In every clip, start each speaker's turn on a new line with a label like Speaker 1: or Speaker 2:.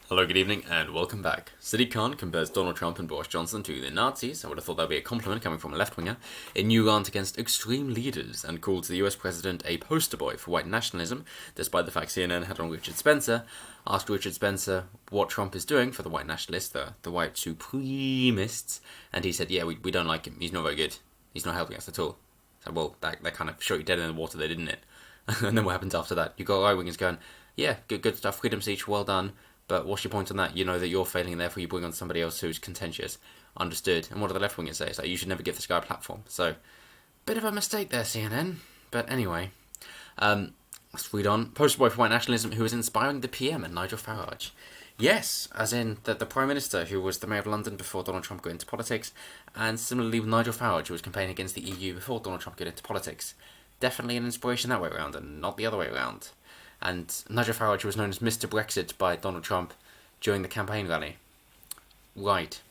Speaker 1: Hello, good evening, and welcome back. Sadiq Khan compares Donald Trump and Boris Johnson to the Nazis. I would have thought that would be a compliment coming from a left-winger. A new rant against extreme leaders, and called the US president a poster boy for white nationalism, despite the fact CNN had on Richard Spencer, asked Richard Spencer what Trump is doing for the white nationalists, the white supremists, and he said, yeah, we don't like him. He's not very good. He's not helping us at all. So, well, that kind of shot you dead in the water there, didn't it? And then what happens after that? You got right-wingers going, yeah, good stuff, freedom speech, well done. But what's your point on that? You know that you're failing, and therefore you bring on somebody else who's contentious. Understood. And what do the left wingers say? It's like, you should never give this guy a platform. So, bit of a mistake there, CNN. But anyway, let's read on. Poster boy for white nationalism who is inspiring the PM and Nigel Farage. Yes, as in the Prime Minister who was the Mayor of London before Donald Trump got into politics, and similarly with Nigel Farage who was campaigning against the EU before Donald Trump got into politics. Definitely an inspiration that way around, and not the other way around. And Nigel Farage was known as Mr. Brexit by Donald Trump during the campaign rally. Right.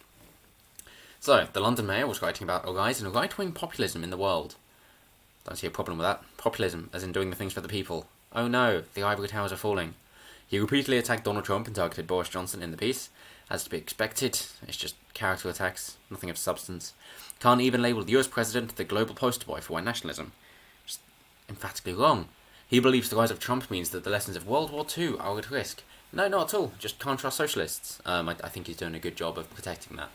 Speaker 1: So, the London Mayor was writing about a rise in right-wing populism in the world. Don't see a problem with that. Populism, as in doing the things for the people. Oh no, the ivory towers are falling. He repeatedly attacked Donald Trump and targeted Boris Johnson in the piece. As to be expected, it's just character attacks, nothing of substance. Can't even label the US president the global poster boy for white nationalism. Just emphatically wrong. He believes the rise of Trump means that the lessons of World War II are at risk. No, not at all. Just can't trust socialists. I think he's doing a good job of protecting that.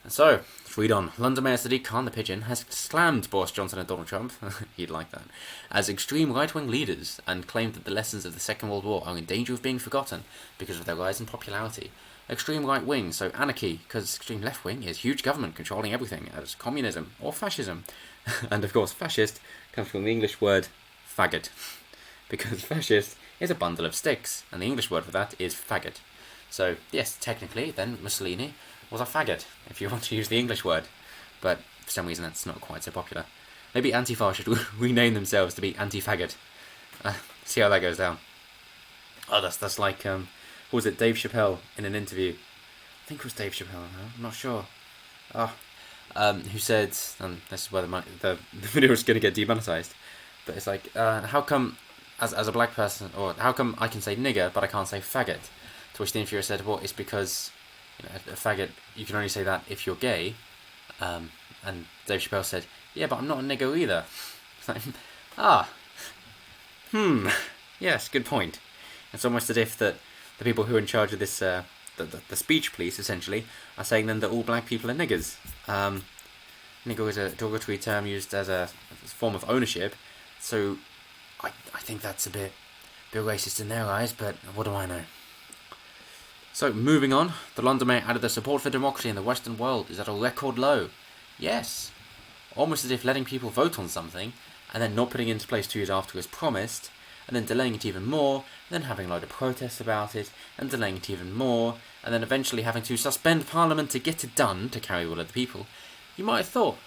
Speaker 1: And so, let's read on. London Mayor Sadiq Khan, the Pigeon, has slammed Boris Johnson and Donald Trump, he'd like that, as extreme right-wing leaders, and claimed that the lessons of the Second World War are in danger of being forgotten because of their rise in popularity. Extreme right-wing, so anarchy, because extreme left-wing is huge government controlling everything, as communism or fascism. And of course, fascist comes from the English word faggot, because fascist is a bundle of sticks, and the English word for that is faggot. So, yes, technically, then Mussolini was a faggot, if you want to use the English word, but for some reason that's not quite so popular. Maybe Antifa should rename themselves to be anti-faggot. See how that goes down. Oh, that's like, what was it, Dave Chappelle in an interview? I think it was Dave Chappelle, I'm not sure. Who said, and this is where the video is going to get demonetized, but it's like, how come, as a black person, or how come I can say nigger, but I can't say faggot? To which the interviewer said, well, it's because, a faggot, you can only say that if you're gay. And Dave Chappelle said, yeah, but I'm not a nigger either. It's like, yes, good point. It's almost as if that the people who are in charge of this, the speech police, essentially, are saying then that all black people are niggers. Nigger is a derogatory term used as a form of ownership. So, I think that's a bit racist in their eyes, but what do I know? So, moving on, the London Mayor added that support for democracy in the Western world is at a record low. Yes. Almost as if letting people vote on something, and then not putting it into place 2 years after as promised, and then delaying it even more, and then having a load of protests about it, and delaying it even more, and then eventually having to suspend Parliament to get it done, to carry the will of the people. You might have thought,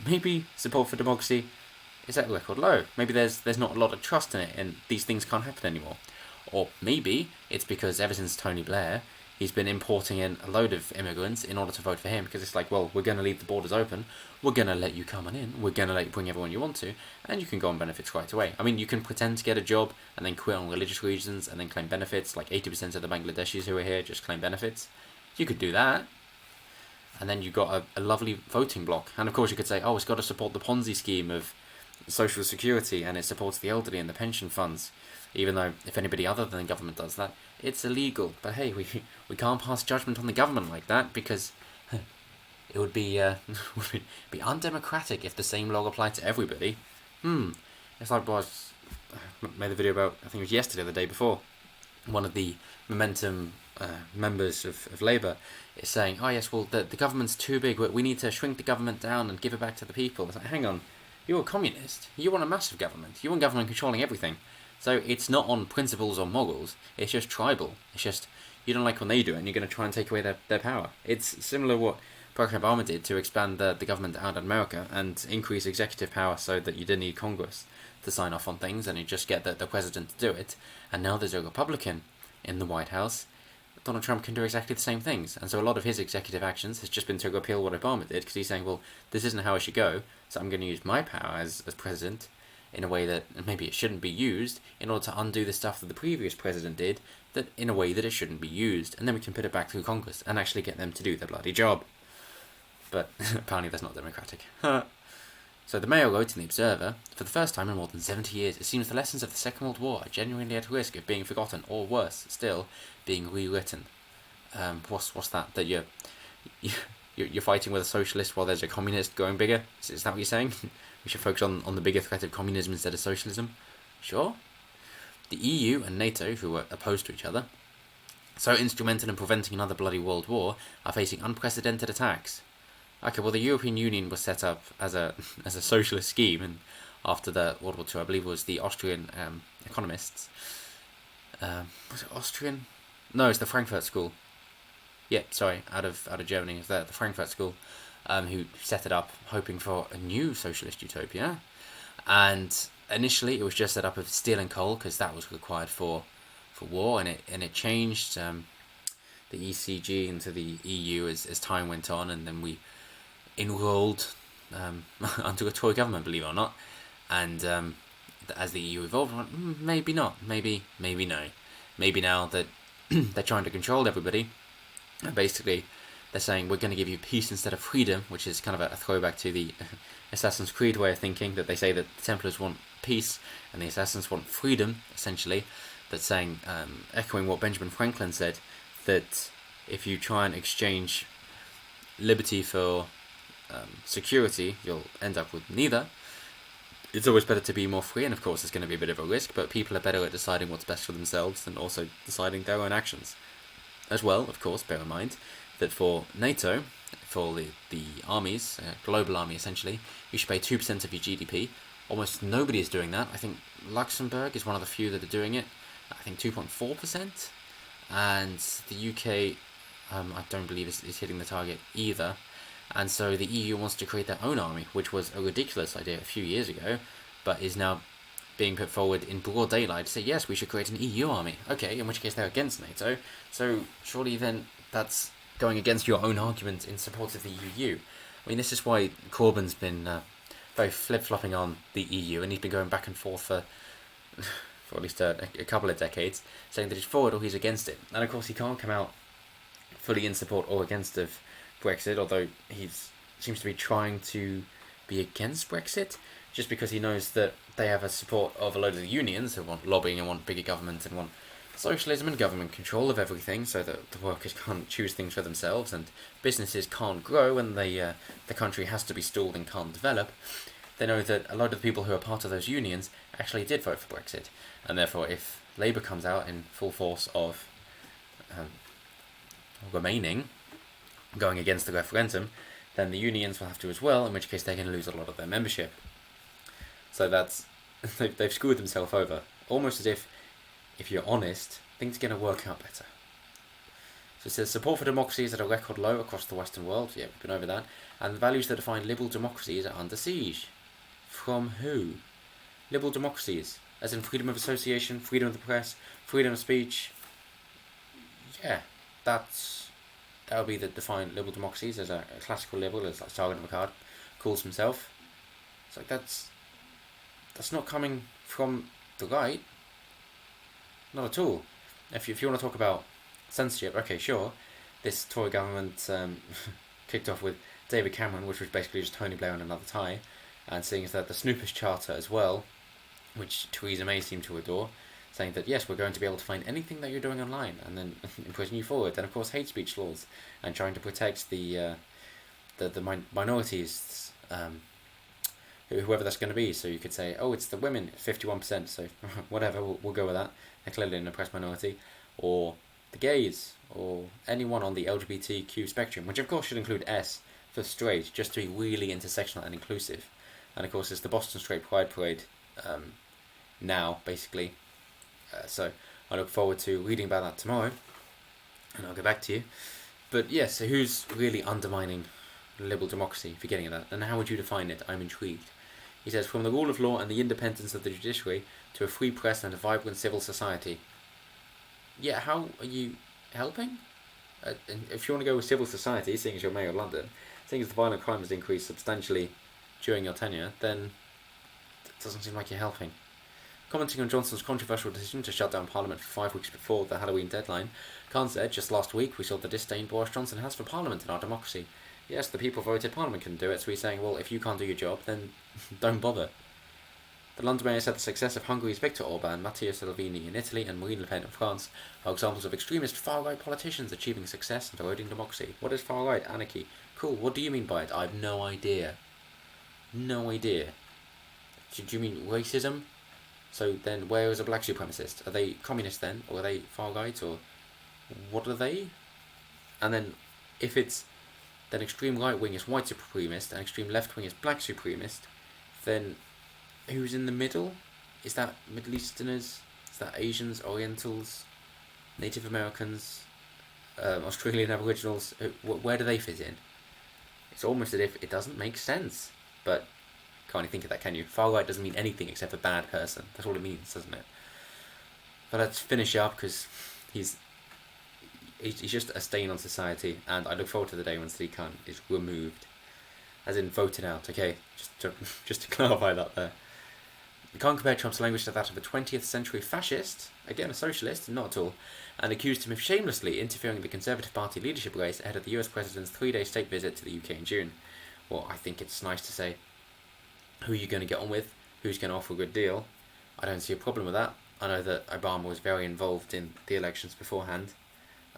Speaker 1: maybe support for democracy is at a record low. Maybe there's not a lot of trust in it, and these things can't happen anymore. Or maybe it's because ever since Tony Blair, he's been importing in a load of immigrants in order to vote for him, because it's like, well, we're going to leave the borders open, we're going to let you come on in, we're going to let you bring everyone you want to, and you can go on benefits right away. I mean, you can pretend to get a job and then quit on religious reasons and then claim benefits, like 80% of the Bangladeshis who are here just claim benefits. You could do that. And then you've got a lovely voting block. And of course you could say, oh, it's got to support the Ponzi scheme of Social Security, and it supports the elderly and the pension funds. Even though, if anybody other than the government does that, it's illegal. But hey, we can't pass judgment on the government like that, because it would be undemocratic if the same law applied to everybody. It's like I made a video about, I think it was yesterday or the day before, one of the Momentum members of Labour is saying, oh yes, well, the government's too big, we need to shrink the government down and give it back to the people. It's like, hang on, you're a communist. You want a massive government. You want government controlling everything. So it's not on principles or morals, it's just tribal. It's just, you don't like when they do it and you're going to try and take away their power. It's similar to what Barack Obama did to expand the government out of America and increase executive power so that you didn't need Congress to sign off on things and you just get the president to do it. And now there's a Republican in the White House. Donald Trump can do exactly the same things. And so a lot of his executive actions has just been to repeal what Obama did, because he's saying, well, this isn't how it should go, so I'm going to use my power as president in a way that maybe it shouldn't be used, in order to undo the stuff that the previous president did, that in a way that it shouldn't be used, and then we can put it back through Congress and actually get them to do their bloody job. But apparently that's not democratic. So the Mayor wrote in the Observer, for the first time in more than 70 years, it seems the lessons of the Second World War are genuinely at risk of being forgotten, or worse still, being rewritten. What's that? That you're fighting with a socialist while there's a communist growing bigger? Is that what you're saying? We should focus on the bigger threat of communism instead of socialism? Sure. The EU and NATO, who were opposed to each other, so instrumental in preventing another bloody world war, are facing unprecedented attacks. Okay, well, the European Union was set up as a socialist scheme, and after the World War II, I believe it was the Austrian economists. Was it Austrian? No, it's the Frankfurt School. Yeah, sorry, out of Germany, it's the Frankfurt School, who set it up, hoping for a new socialist utopia. And initially, it was just set up with steel and coal, because that was required for war, and it changed the ECG into the EU as time went on, and then we enrolled under a Tory government, believe it or not. And as the EU evolved, maybe not, maybe no. Maybe now that they're trying to control everybody, and basically they're saying we're going to give you peace instead of freedom, which is kind of a throwback to the Assassin's Creed way of thinking, that they say that the Templars want peace and the Assassins want freedom, essentially. That's saying, echoing what Benjamin Franklin said, that if you try and exchange liberty for security, you'll end up with neither. It's always better to be more free, and of course there's going to be a bit of a risk, but people are better at deciding what's best for themselves than also deciding their own actions. As well, of course, bear in mind that for NATO, for the armies, global army essentially, you should pay 2% of your GDP. Almost nobody is doing that. I think Luxembourg is one of the few that are doing it. I think 2.4%. And the UK, I don't believe is hitting the target either. And so the EU wants to create their own army, which was a ridiculous idea a few years ago, but is now being put forward in broad daylight to say, yes, we should create an EU army. Okay, in which case they're against NATO. So surely then that's going against your own argument in support of the EU. I mean, this is why Corbyn's been very flip-flopping on the EU, and he's been going back and forth for at least a couple of decades, saying that he's for it or he's against it. And of course he can't come out fully in support or against of Brexit, although he seems to be trying to be against Brexit, just because he knows that they have a support of a load of the unions who want lobbying and want bigger government and want socialism and government control of everything, so that the workers can't choose things for themselves and businesses can't grow and the country has to be stalled and can't develop. They know that a lot of the people who are part of those unions actually did vote for Brexit, and therefore if Labour comes out in full force of remaining, going against the referendum, then the unions will have to as well, in which case they're going to lose a lot of their membership. So that's they've screwed themselves over, almost as if you're honest, things are going to work out better. So it says support for democracy is at a record low across the Western world. Yeah, we've been over that. And the values that define liberal democracies are under siege. From who? Liberal democracies, as in freedom of association, freedom of the press, freedom of speech. Yeah, that'll be the defined liberal democracies, as a classical liberal, as like Sargon of Akkad calls himself. It's like that's not coming from the right. Not at all. If you want to talk about censorship, okay, sure. This Tory government kicked off with David Cameron, which was basically just Tony Blair in another tie, and seeing as that the Snoopers Charter as well, which Theresa May seemed to adore, saying that yes, we're going to be able to find anything that you're doing online and then pushing you forward. Then of course hate speech laws and trying to protect the minorities, whoever that's going to be. So you could say, oh, it's the women, 51%, so whatever, we'll go with that. They're clearly an oppressed minority. Or the gays, or anyone on the LGBTQ spectrum, which of course should include S for straight, just to be really intersectional and inclusive. And of course it's the Boston Straight Pride Parade now, basically. So I look forward to reading about that tomorrow, and I'll get back to you. But yes, so who's really undermining liberal democracy, if you're getting at that, and how would you define it? I'm intrigued. He says, from the rule of law and the independence of the judiciary to a free press and a vibrant civil society. Yeah, how are you helping? And if you want to go with civil society, seeing as you're Mayor of London, seeing as the violent crime has increased substantially during your tenure, then doesn't seem like you're helping. Commenting on Johnson's controversial decision to shut down Parliament for 5 weeks before the Halloween deadline, Khan said, "Just last week we saw the disdain Boris Johnson has for Parliament and our democracy. Yes, the people voted Parliament couldn't do it, so he's saying, well, if you can't do your job, then don't bother." The London mayor said the success of Hungary's Viktor Orban, Matteo Salvini in Italy, and Marine Le Pen in France are examples of extremist far-right politicians achieving success and eroding democracy. What is far-right? Anarchy. Cool, what do you mean by it? I have no idea. No idea. Do you mean racism? So then where is a black supremacist? Are they communists then? Or are they far-right? Or what are they? And then if it's then extreme right-wing is white supremacist and extreme left-wing is black supremacist, then who's in the middle? Is that Middle Easterners? Is that Asians, Orientals, Native Americans, Australian Aboriginals? Where do they fit in? It's almost as if it doesn't make sense. But can't you think of that, can you? Far right doesn't mean anything except a bad person. That's all it means, doesn't it? But let's finish up, because he's just a stain on society, and I look forward to the day when Sadiq Khan is removed, as in voted out. Okay, just to clarify that there. You can't compare Trump's language to that of a 20th century fascist, again a socialist, not at all, and accused him of shamelessly interfering in the Conservative Party leadership race ahead of the US President's 3-day state visit to the UK in June. Well, I think it's nice to say, who are you going to get on with? Who's going to offer a good deal? I don't see a problem with that. I know that Obama was very involved in the elections beforehand,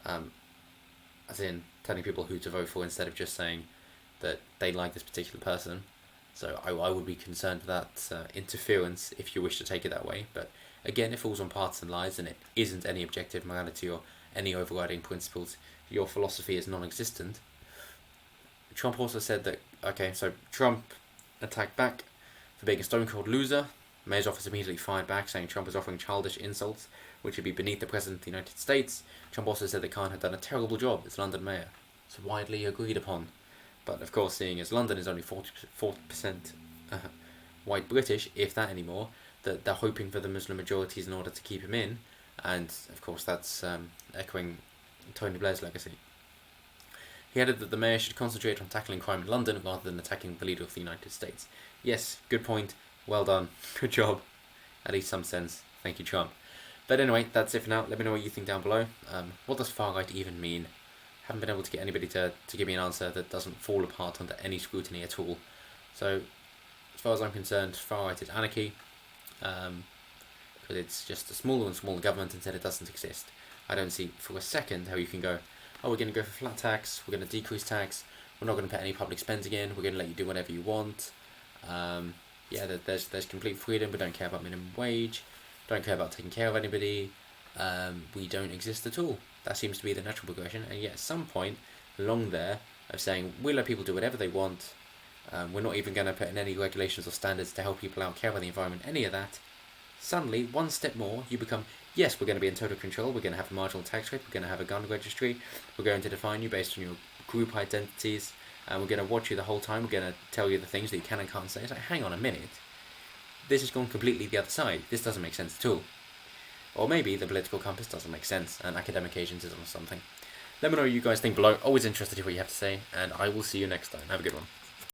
Speaker 1: as in telling people who to vote for instead of just saying that they like this particular person. So I would be concerned with that interference, if you wish to take it that way. But again, it falls on partisan lines and it isn't any objective morality or any overriding principles. Your philosophy is non-existent. Trump also said that, okay, so Trump attacked back for being a stone-cold loser. The mayor's office immediately fired back, saying Trump was offering childish insults, which would be beneath the President of the United States. Trump also said that Khan had done a terrible job as London mayor. It's widely agreed upon. But of course, seeing as London is only 40% white British, if that anymore, that they're hoping for the Muslim majorities in order to keep him in. And of course, that's echoing Tony Blair's legacy. He added that the mayor should concentrate on tackling crime in London rather than attacking the leader of the United States. Yes, good point. Well done. Good job. At least some sense. Thank you, Trump. But anyway, that's it for now. Let me know what you think down below. What does far right even mean? Haven't been able to get anybody to give me an answer that doesn't fall apart under any scrutiny at all. So, as far as I'm concerned, far right is anarchy. Because it's just a smaller and smaller government until it doesn't exist. I don't see for a second how you can go, oh, we're going to go for flat tax, we're going to decrease tax, we're not going to put any public spending in, we're going to let you do whatever you want. Yeah, there's complete freedom, we don't care about minimum wage, don't care about taking care of anybody, we don't exist at all. That seems to be the natural progression, and yet at some point along there of saying, we'll let people do whatever they want, we're not even going to put in any regulations or standards to help people out, care about the environment, any of that. Suddenly, one step more, you become, yes, we're going to be in total control, we're going to have a marginal tax rate, we're going to have a gun registry, we're going to define you based on your group identities, and we're going to watch you the whole time, we're going to tell you the things that you can and can't say. It's like, hang on a minute, this has gone completely the other side, this doesn't make sense at all. Or maybe the political compass doesn't make sense, and academic agentism or something. Let me know what you guys think below, always interested to hear what you have to say, and I will see you next time. Have a good one.